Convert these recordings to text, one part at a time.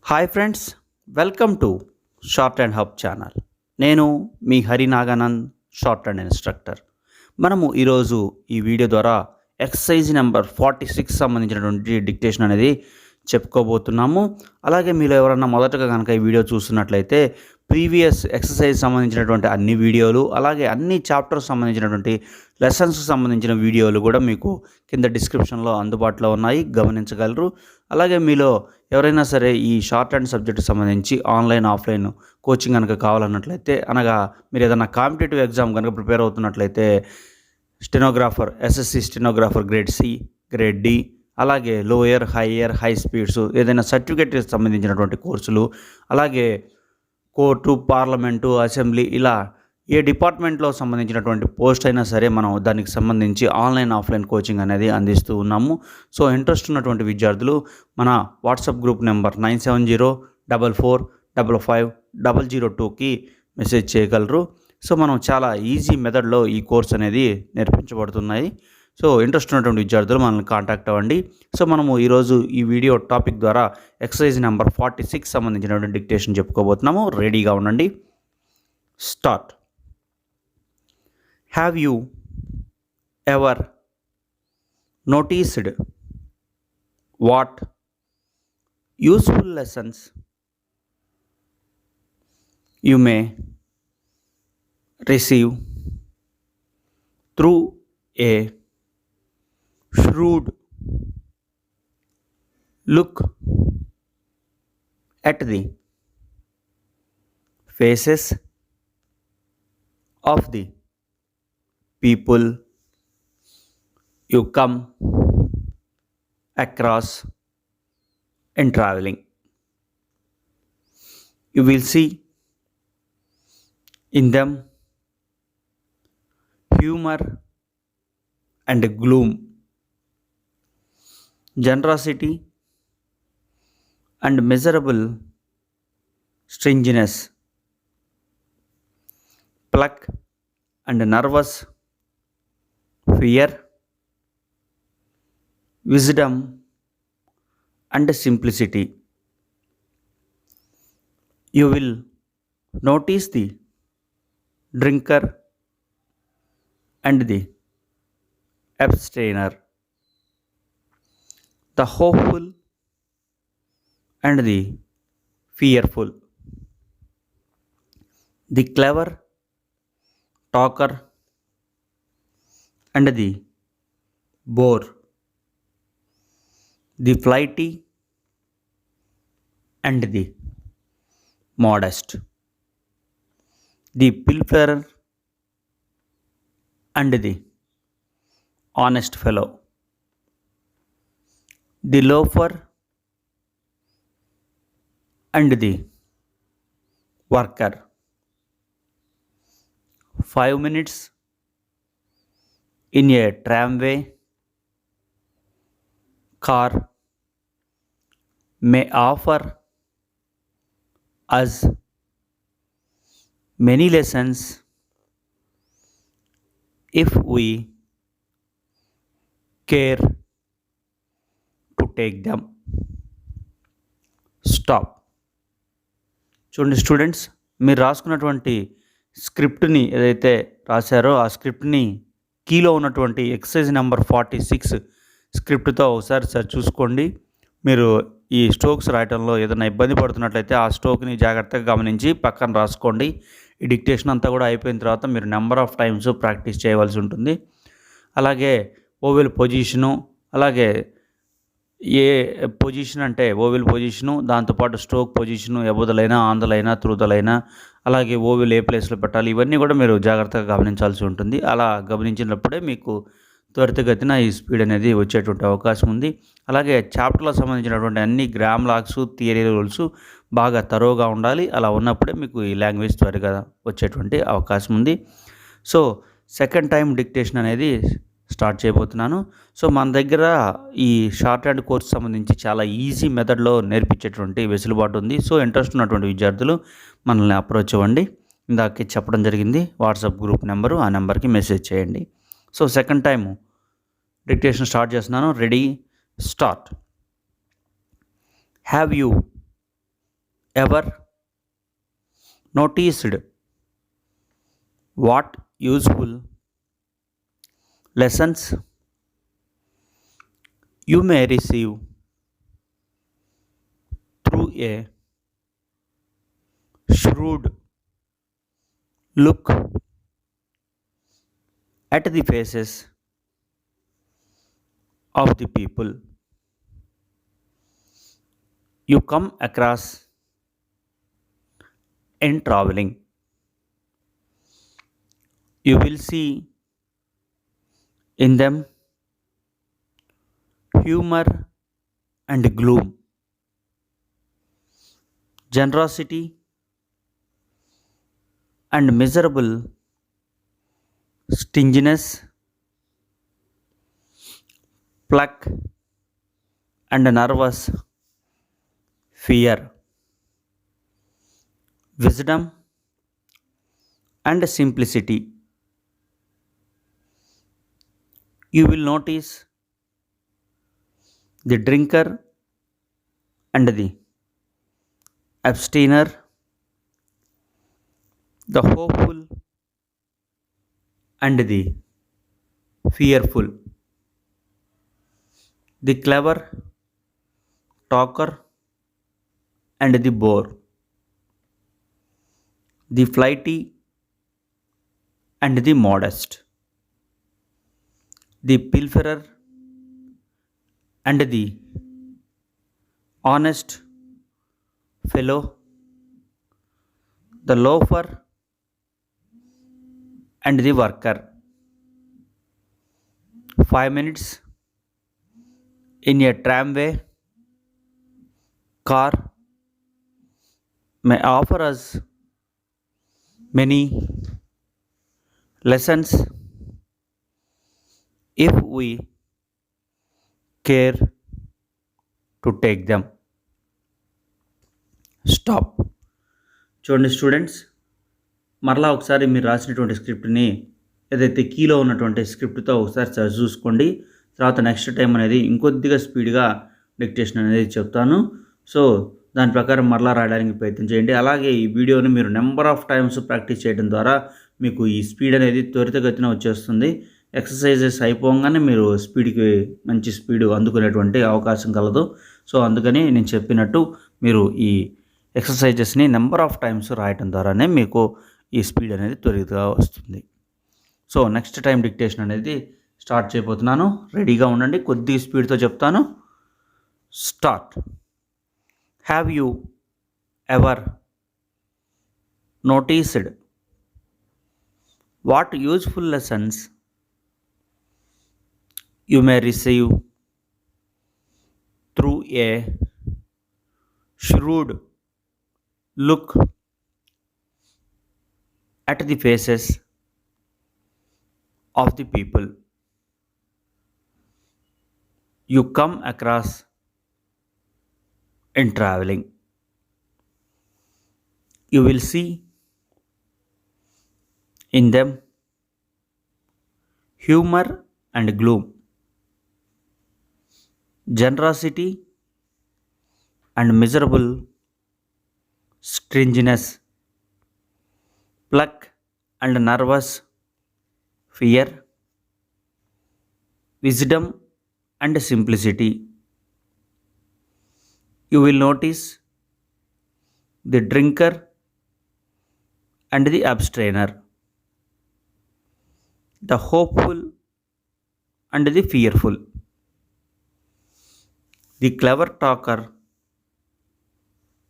Hi friends, welcome to short and hub channel. నేను మీ హరినాగానంద్, short and instructor. మనము ఈరోజు ఈ వీడియో ద్వారా ఎక్సర్సైజ్ నెంబర్ 46 సంబంధించినటువంటి డిక్టేషన్ అనేది చెప్పుకోబోతున్నాము. అలాగే మీరు ఎవరన్నా మొదటగా కనుక ఈ వీడియో చూస్తున్నట్లయితే ప్రీవియస్ ఎక్సర్సైజ్ సంబంధించినటువంటి అన్ని వీడియోలు, అలాగే అన్ని చాప్టర్స్ సంబంధించినటువంటి లెసన్స్కి సంబంధించిన వీడియోలు కూడా మీకు కింద డిస్క్రిప్షన్లో అందుబాటులో ఉన్నాయి, గమనించగలరు. అలాగే మీలో ఎవరైనా సరే ఈ షార్ట్ హ్యాండ్ సబ్జెక్టుకి సంబంధించి ఆన్లైన్ ఆఫ్లైన్ కోచింగ్ కనుక కావాలన్నట్లయితే, అనగా మీరు ఏదైనా కాంపిటేటివ్ ఎగ్జామ్ కనుక ప్రిపేర్ అవుతున్నట్లయితే stenographer, SSC stenographer grade C, grade D, అలాగే లోయర్, హయ్యర్, హై స్పీడ్స్, ఏదైనా సర్టిఫికేట్కి సంబంధించినటువంటి కోర్సులు, అలాగే కోర్టు, పార్లమెంటు, అసెంబ్లీ, ఇలా ఏ డిపార్ట్మెంట్లో సంబంధించినటువంటి పోస్ట్ అయినా సరే మనం దానికి సంబంధించి ఆన్లైన్ ఆఫ్లైన్ కోచింగ్ అనేది అందిస్తూ ఉన్నాము. సో ఇంట్రెస్ట్ ఉన్నటువంటి విద్యార్థులు మన వాట్సాప్ గ్రూప్ నెంబర్ 9704555002కి మెసేజ్ చేయగలరు. సో మనం చాలా ఈజీ మెథడ్లో ఈ కోర్స్ అనేది నేర్పించబడుతున్నాయి. సో ఇంట్రెస్ట్ ఉన్నటువంటి విద్యార్థులు మనల్ని కాంటాక్ట్ అవ్వండి. సో మనము ఈరోజు ఈ వీడియో టాపిక్ ద్వారా ఎక్సర్సైజ్ నెంబర్ 46 సంబంధించినటువంటి డిక్టేషన్ చెప్పుకోబోతున్నాము. రెడీగా ఉండండి. Start. Have you ever noticed what useful lessons you may receive through a shrewd look at the faces of the people you come across in traveling? You will see in them humor and gloom, generosity and miserable strangeness, pluck and nervous fear, wisdom and simplicity. You will notice the drinker and the abstainer, the hopeful and the fearful, the clever talker and the bore, the flighty and the modest, the pilferer and the honest fellow, the loafer and the worker. 5 minutes in a tramway car may offer us many lessons if we care to take them. Stop. చూడండి students, మీరు రాసుకున్నటువంటి స్క్రిప్ట్ని ఏదైతే రాశారో ఆ స్క్రిప్ట్ని కీలో ఉన్నటువంటి exercise number 46 స్క్రిప్ట్తో ఒకసారి చూసుకోండి. మీరు ఈ స్ట్రోక్స్ రాయటంలో ఏదైనా ఇబ్బంది పడుతున్నట్లయితే ఆ స్ట్రోక్ని జాగ్రత్తగా గమనించి పక్కన రాసుకోండి. ఈ డిక్టేషన్ అంతా కూడా అయిపోయిన తర్వాత మీరు నెంబర్ ఆఫ్ టైమ్స్ ప్రాక్టీస్ చేయవలసి ఉంటుంది. అలాగే ఓవెల్ పొజిషను, అలాగే ఏ పొజిషన్ అంటే ఓవెల్ పొజిషను, దాంతోపాటు స్ట్రోక్ పొజిషను, ఎబోదలైనా, ఆందలైనా, త్రూదలైనా, అలాగే ఓవెల్ ఏ ప్లేస్లో పెట్టాలి, ఇవన్నీ కూడా మీరు జాగ్రత్తగా గమనించాల్సి ఉంటుంది. అలా గమనించినప్పుడే మీకు త్వరితగతిన ఈ స్పీడ్ అనేది వచ్చేటువంటి అవకాశం ఉంది. అలాగే చాప్టర్లో సంబంధించినటువంటి అన్ని గ్రామ్ లాగ్స్, థియరీ రూల్స్ బాగా తరోగా ఉండాలి. అలా ఉన్నప్పుడే మీకు ఈ లాంగ్వేజ్ త్వరగా వచ్చేటువంటి అవకాశం ఉంది. సో సెకండ్ టైం డిక్టేషన్ అనేది స్టార్ట్ చేయబోతున్నాను. సో మన దగ్గర ఈ షార్ట్ హ్యాండ్ కోర్స్ సంబంధించి చాలా ఈజీ మెథడ్లో నేర్పించేటువంటి వెసులుబాటు ఉంది. సో ఇంట్రెస్ట్ ఉన్నటువంటి విద్యార్థులు మనల్ని అప్రోచ్ అవ్వండి. ఇందాకే చెప్పడం జరిగింది వాట్సాప్ గ్రూప్ నెంబరు, ఆ నెంబర్కి మెసేజ్ చేయండి. So second time dictation start చేస్తున్నాను. Ready, start. Have you ever noticed what useful lessons you may receive through a shrewd look at the faces of the people you come across in traveling? You will see in them humor and gloom, generosity and miserable stinginess, pluck and nervous fear, wisdom and simplicity. You will notice the drinker and the abstainer, the hopeful and the fearful, the clever talker and the bore, the flighty and the modest, the pilferer and the honest fellow, the loafer and the worker. 5 minutes in a tramway car may offer us many lessons if we care to take them. Stop. చూడండి students, మరలా ఒకసారి మీరు రాసినటువంటి స్క్రిప్ట్ని ఏదైతే కీలో ఉన్నటువంటి స్క్రిప్ట్తో ఒకసారి చూసుకోండి. తర్వాత నెక్స్ట్ టైం అనేది ఇంకొద్దిగా స్పీడ్గా డిక్టేషన్ అనేది చెప్తాను. సో దాని ప్రకారం మరలా రాయడానికి ప్రయత్నం చేయండి. అలాగే ఈ వీడియోని మీరు నెంబర్ ఆఫ్ టైమ్స్ ప్రాక్టీస్ చేయడం ద్వారా మీకు ఈ స్పీడ్ అనేది త్వరితగతిన వచ్చేస్తుంది. ఎక్సర్సైజెస్ అయిపోగానే మీరు స్పీడ్కి మంచి స్పీడ్ అందుకునేటువంటి అవకాశం కలదు. సో అందుకని నేను చెప్పినట్టు మీరు ఈ ఎక్సర్సైజెస్ని నెంబర్ ఆఫ్ టైమ్స్ రాయటం ద్వారానే మీకు ఈ స్పీడ్ అనేది త్వరితగా వస్తుంది. సో నెక్స్ట్ టైం డిక్టేషన్ అనేది స్టార్ట్ చేయబోతున్నాను. రెడీగా ఉండండి. కొద్ది స్పీడ్తో చెప్తాను. Start. Have you ever noticed what useful lessons you may receive through a shrewd look at the faces of the people you come across in traveling? You will see in them humor and gloom, generosity and miserable stinginess, pluck and nervous fear, wisdom and simplicity. You will notice the drinker and the abstainer, the hopeful and the fearful, the clever talker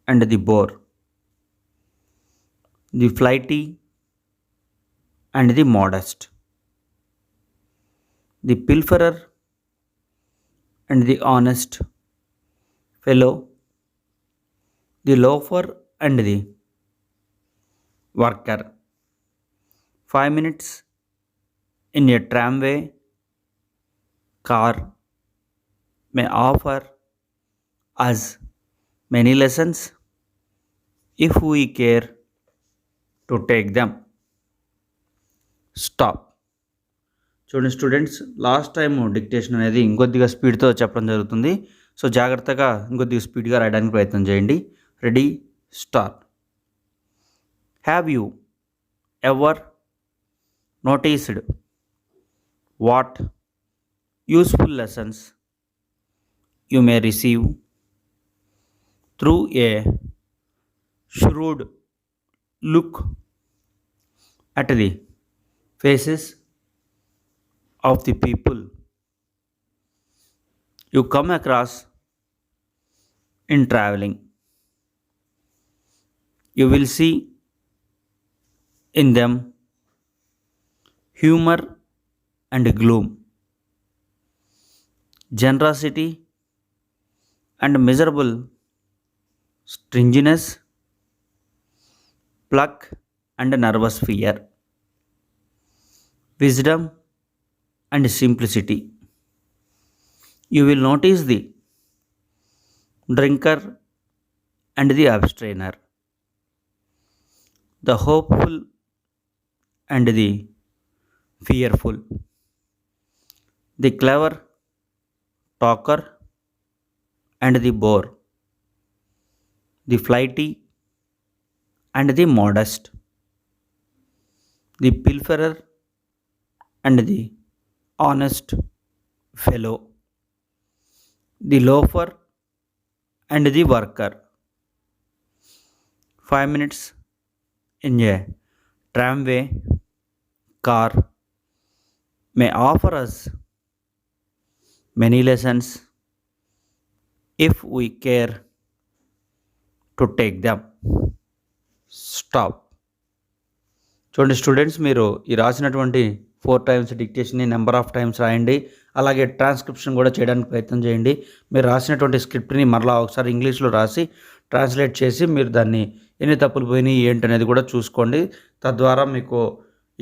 and the bore, the flighty and the modest, the pilferer and the honest fellow, the loafer and the worker. 5 minutes in a tramway car may offer us many lessons if we care to take them. Stop. చూడండి students, last time dictation అనేది ఇంకొద్దిగా స్పీడ్తో చెప్పడం జరుగుతుంది. So జాగ్రత్తగా ఇంకొద్దిగా స్పీడ్గా రాయడానికి ప్రయత్నం చేయండి. Ready, Start. Have you ever noticed what useful lessons you may receive through a shrewd look at the faces of the people you come across in traveling? You will see in them humor and gloom, generosity and miserable stringiness, pluck and nervous fear, wisdom and simplicity. You will notice the drinker and the abstainer, the hopeful and the fearful, the clever talker and the bore, the flighty and the modest, the pilferer and the honest fellow, the loafer and the worker. 5 minutes in a tramway car may offer us many lessons if we care to take them. Stop. చూడండి students, మీరు ఈ రాసినటువంటి 4 times డిక్టేషన్ని number of times రాయండి. అలాగే transcription కూడా చేయడానికి ప్రయత్నం చేయండి. మీరు రాసినటువంటి స్క్రిప్ట్ని మరలా ఒకసారి ఇంగ్లీష్లో రాసి ట్రాన్స్లేట్ చేసి మీరు దాన్ని ఎన్ని తప్పులు పోయినాయి ఏంటనేది కూడా చూసుకోండి. తద్వారా మీకు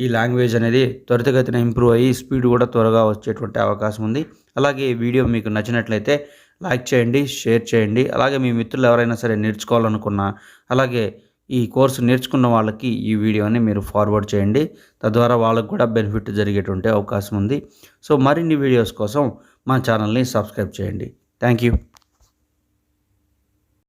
ఈ లాంగ్వేజ్ అనేది త్వరితగతిన ఇంప్రూవ్ అయ్యి స్పీడ్ కూడా త్వరగా వచ్చేటువంటి అవకాశం ఉంది. అలాగే ఈ వీడియో మీకు నచ్చినట్లయితే లైక్ చేయండి, షేర్ చేయండి. అలాగే మీ మిత్రులు ఎవరైనా సరే నేర్చుకోవాలనుకున్నా, అలాగే ఈ కోర్సు నేర్చుకున్న వాళ్ళకి ఈ వీడియోని మీరు ఫార్వర్డ్ చేయండి. తద్వారా వాళ్ళకు కూడా బెనిఫిట్ జరిగేటువంటి అవకాశం ఉంది. సో మరిన్ని వీడియోస్ కోసం మా ఛానల్ని సబ్స్క్రైబ్ చేయండి. Thank you.